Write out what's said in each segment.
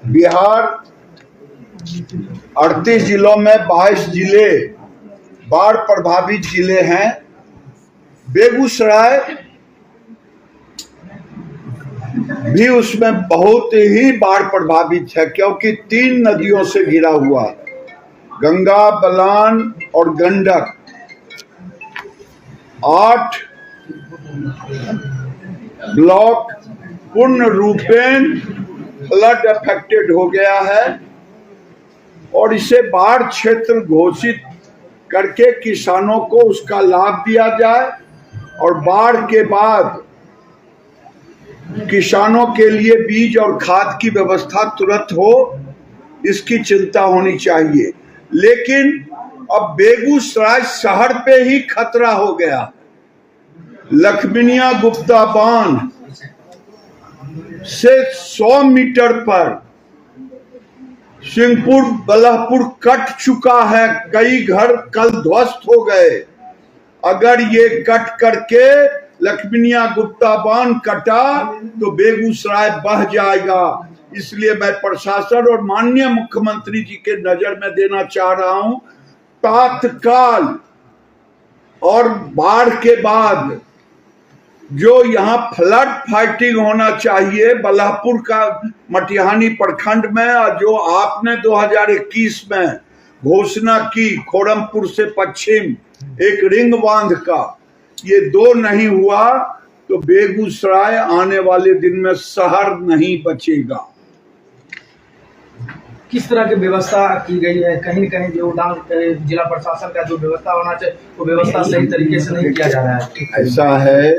बिहार 38 जिलों में 22 जिले बाढ़ प्रभावित जिले हैं। बेगूसराय भी उसमें बहुत ही बाढ़ प्रभावित है, क्योंकि 3 नदियों से घिरा हुआ है, गंगा, बलान और गंडक। 8 ब्लॉक पूर्ण रूपेण फ्लड अफेक्टेड हो गया है और इसे बाढ़ क्षेत्र घोषित करके किसानों को उसका लाभ दिया जाए और बाढ़ के बाद किसानों के लिए बीज और खाद की व्यवस्था तुरंत हो, इसकी चिंता होनी चाहिए। लेकिन अब बेगूसराय शहर पे ही खतरा हो गया। लखमीनिया गुप्ता बांध से 100 मीटर पर सिंहपुर बलहपुर कट चुका है, कई घर कल ध्वस्त हो गए। अगर ये कट करके लखमीनिया गुप्ता बांध कटा तो बेगूसराय बह जाएगा। इसलिए मैं प्रशासन और माननीय मुख्यमंत्री जी के नजर में देना चाह रहा हूं, तत्काल और बाढ़ के बाद जो यहाँ फ्लड फाइटिंग होना चाहिए बलहपुर का मटिहानी प्रखंड में, और जो आपने 2021 में घोषणा की खोरमपुर से पश्चिम एक रिंग बांध का, ये 2 नहीं हुआ तो बेगूसराय आने वाले दिन में शहर नहीं बचेगा। किस तरह की व्यवस्था की गई है? कहीं न कहीं जो जिला प्रशासन का जो व्यवस्था होना चाहिए वो व्यवस्था सही तरीके से नहीं किया जा रहा है। ऐसा है,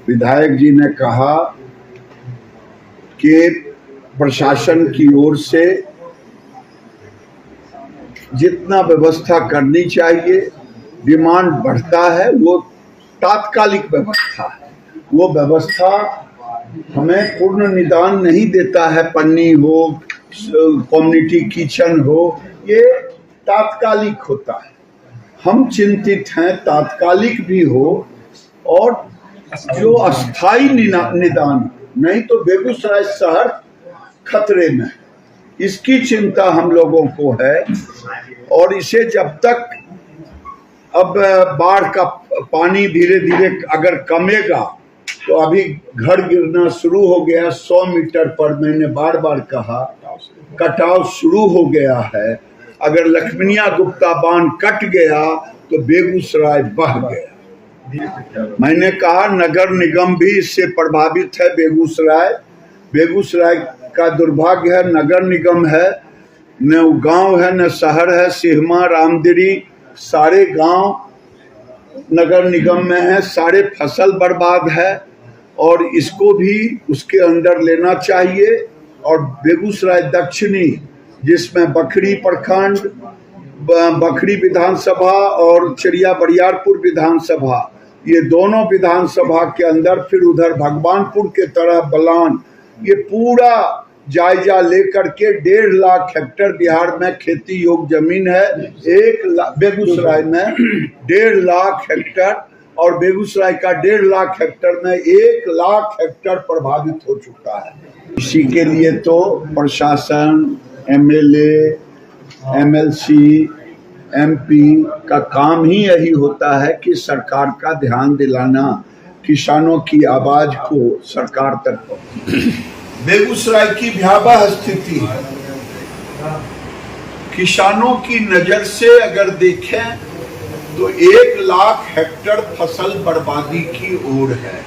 विधायक जी ने कहा कि प्रशासन की ओर से जितना व्यवस्था करनी चाहिए, डिमांड बढ़ता है, वो तात्कालिक व्यवस्था है। वो व्यवस्था हमें पूर्ण निदान नहीं देता है। पन्नी हो, कम्युनिटी किचन हो, ये तात्कालिक होता है। हम चिंतित हैं तात्कालिक भी हो और जो अस्थाई निदान, नहीं तो बेगूसराय शहर खतरे में, इसकी चिंता हम लोगों को है। और इसे जब तक अब बाढ़ का पानी धीरे धीरे अगर कमेगा, तो अभी घर गिरना शुरू हो गया 100 मीटर पर, मैंने बार बार कहा कटाव शुरू हो गया है। अगर लखमीनिया गुप्ता बांध कट गया तो बेगूसराय बह गया। मैंने कहा नगर निगम भी इससे प्रभावित है। बेगूसराय का दुर्भाग्य है, नगर निगम है, न गांव है न शहर है। सिहमा, रामदिरी, सारे गांव नगर निगम में है। सारे फसल बर्बाद है और इसको भी उसके अंदर लेना चाहिए। और बेगूसराय दक्षिणी, जिसमें बखरी प्रखंड, बखरी विधानसभा और चिड़िया बरियारपुर विधानसभा, ये दोनों विधानसभा के अंदर, फिर उधर भगवानपुर के तरफ बलान, ये पूरा जायजा लेकर के 1.5 लाख हेक्टेयर बिहार में खेती योग्य जमीन है। बेगूसराय में 1.5 लाख हेक्टेयर और बेगूसराय का 1.5 लाख हेक्टेयर में 1 लाख हेक्टेयर प्रभावित हो चुका है। इसी के लिए तो प्रशासन, MLA, MLC, MP का काम ही यही होता है कि सरकार का ध्यान दिलाना, किसानों की आवाज को सरकार तक पहुंचाना। बेगूसराय की भयावह स्थिति है। किसानों की नजर से अगर देखें तो 1 लाख हेक्टेयर फसल बर्बादी की ओर है।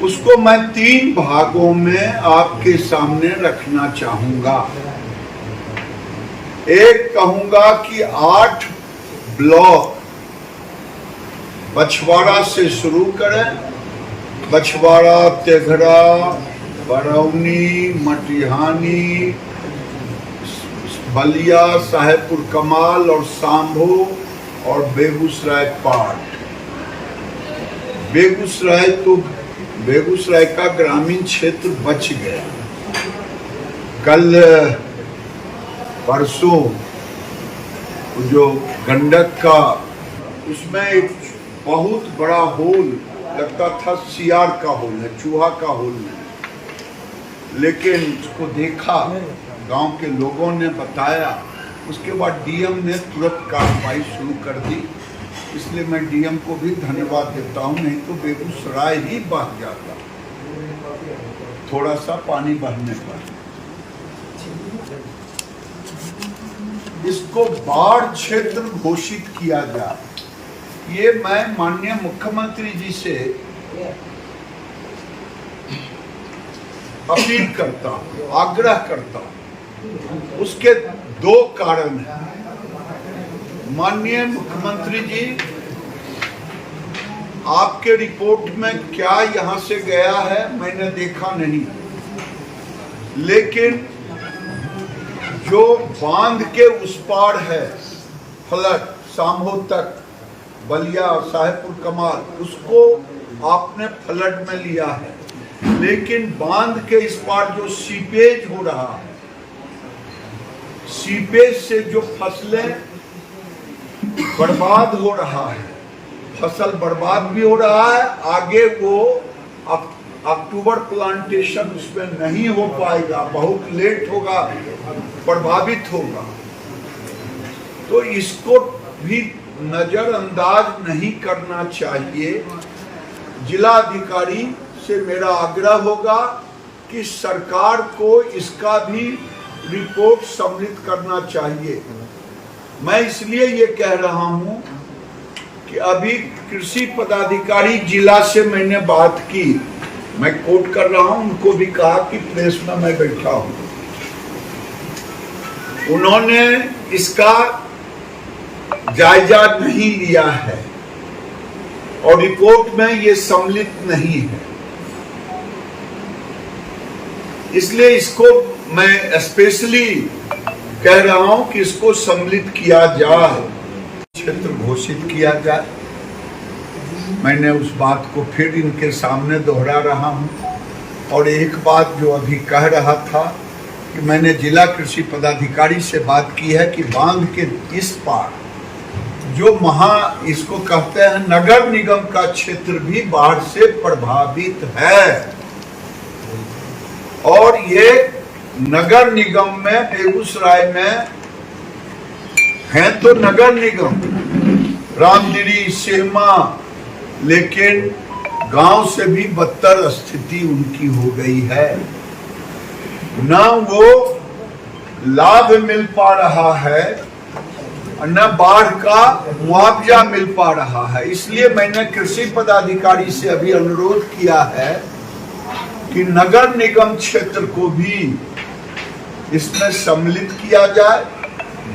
उसको मैं 3 भागों में आपके सामने रखना चाहूंगा। एक कहूंगा कि 8 ब्लॉक बछवाड़ा से शुरू करें। बछवाड़ा, तेघड़ा, बरौनी, मटिहानी, बलिया, साहेबपुर कमाल और सांभो और बेगूसराय पाट। बेगूसराय का ग्रामीण क्षेत्र बच गया। कल परसों जो गंडक का, उसमें एक बहुत बड़ा होल लगता था, सियार का होल है, चूहा का होल नहीं। लेकिन उसको देखा, गांव के लोगों ने बताया, उसके बाद डीएम ने तुरंत कार्रवाई शुरू कर दी। इसलिए मैं डीएम को भी धन्यवाद देता हूं, नहीं तो बेगूसराय ही बह जाता थोड़ा सा पानी बहने पर। इसको बाढ़ क्षेत्र घोषित किया जाए, ये मैं माननीय मुख्यमंत्री जी से अपील करता हूं, आग्रह करता हूं। उसके दो कारण हैं। माननीय मुख्यमंत्री जी, आपके रिपोर्ट में क्या यहां से गया है मैंने देखा नहीं, लेकिन जो बांध के उस पार है फ्लड सामहो तक, बलिया और साहेबपुर कमाल, उसको आपने फ्लड में लिया है। लेकिन बांध के इस पार जो सीपेज हो रहा है, सीपेज से जो फसलें बर्बाद हो रहा है, फसल बर्बाद भी हो रहा है। आगे वो अक्टूबर प्लांटेशन उसमें नहीं हो पाएगा, बहुत लेट होगा, प्रभावित होगा। तो इसको भी नजरअंदाज नहीं करना चाहिए। जिला अधिकारी से मेरा आग्रह होगा कि सरकार को इसका भी रिपोर्ट सम्मिलित करना चाहिए। मैं इसलिए ये कह रहा हूं कि अभी कृषि पदाधिकारी जिला से मैंने बात की, मैं कोट कर रहा हूं, उनको भी कहा कि प्रेस में मैं बैठा हूं, उन्होंने इसका जायजा नहीं लिया है और रिपोर्ट में ये सम्मिलित नहीं है। इसलिए इसको मैं स्पेशली कह रहा हूं कि इसको सम्मिलित किया जाए, क्षेत्र घोषित किया जाए। मैंने उस बात को फिर इनके सामने दोहरा रहा हूं। और एक बात जो अभी कह रहा था कि मैंने जिला कृषि पदाधिकारी से बात की है कि बांध के इस पार जो इसको कहते हैं नगर निगम का क्षेत्र भी बाढ़ से प्रभावित है। और ये नगर निगम में बेगूसराय में है तो नगर निगम रामदिरी सिरमा, लेकिन गांव से भी बदतर स्थिति उनकी हो गई है। न वो लाभ मिल पा रहा है, न बाढ़ का मुआवजा मिल पा रहा है। इसलिए मैंने कृषि पदाधिकारी से अभी अनुरोध किया है कि नगर निगम क्षेत्र को भी इसमें सम्मिलित किया जाए,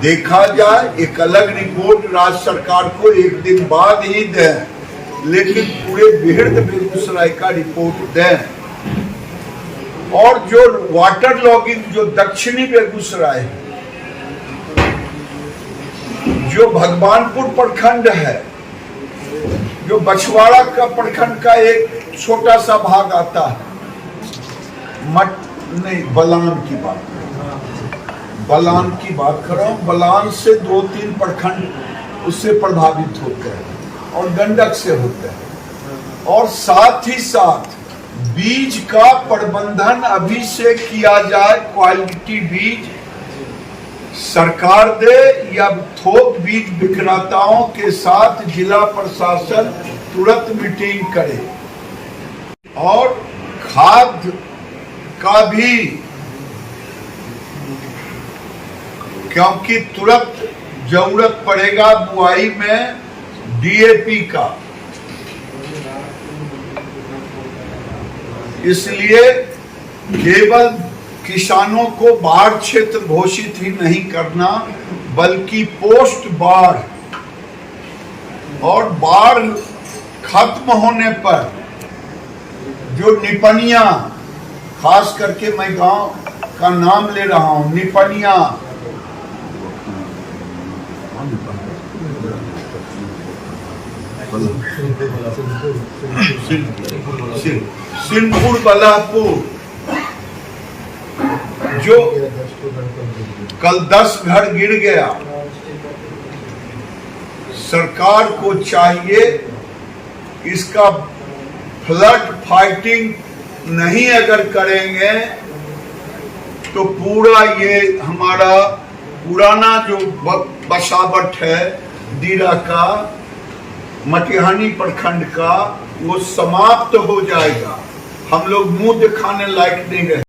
देखा जाए। एक अलग रिपोर्ट राज्य सरकार को एक दिन बाद ही दें, लेकिन पूरे बृहद बेगूसराय का रिपोर्ट दें। और जो वाटर लॉगिंग जो दक्षिणी बेगूसराय है, जो भगवानपुर प्रखंड है, जो बछवाड़ा का प्रखंड का एक छोटा सा भाग आता है, बलान की बात कर रहा हूं। बलान से 2-3 प्रखंड उससे प्रभावित होते हैं और गंडक से होते हैं। और साथ ही साथ बीज का प्रबंधन अभी से किया जाए। क्वालिटी बीज सरकार दे या थोक बीज विक्रेताओं के साथ जिला प्रशासन तुरंत मीटिंग करे। और खाद का भी, क्योंकि तुरंत जरूरत पड़ेगा बुआई में डीएपी का, इसलिए केवल किसानों को बाढ़ क्षेत्र घोषित ही नहीं करना, बल्कि पोस्ट बाढ़ और बाढ़ खत्म होने पर जो निपनिया, खास करके मैं गांव का नाम ले रहा हूं, निपनिया, सिंहपुर, बलापुर, जो कल 10 घर गिर गया। सरकार को चाहिए इसका फ्लड फाइटिंग नहीं अगर करेंगे तो पूरा ये हमारा पुराना जो बसावट है डीरा का, मटिहानी प्रखंड का, वो समाप्त हो जाएगा। हम लोग मुंह दिखाने लायक नहीं रहे।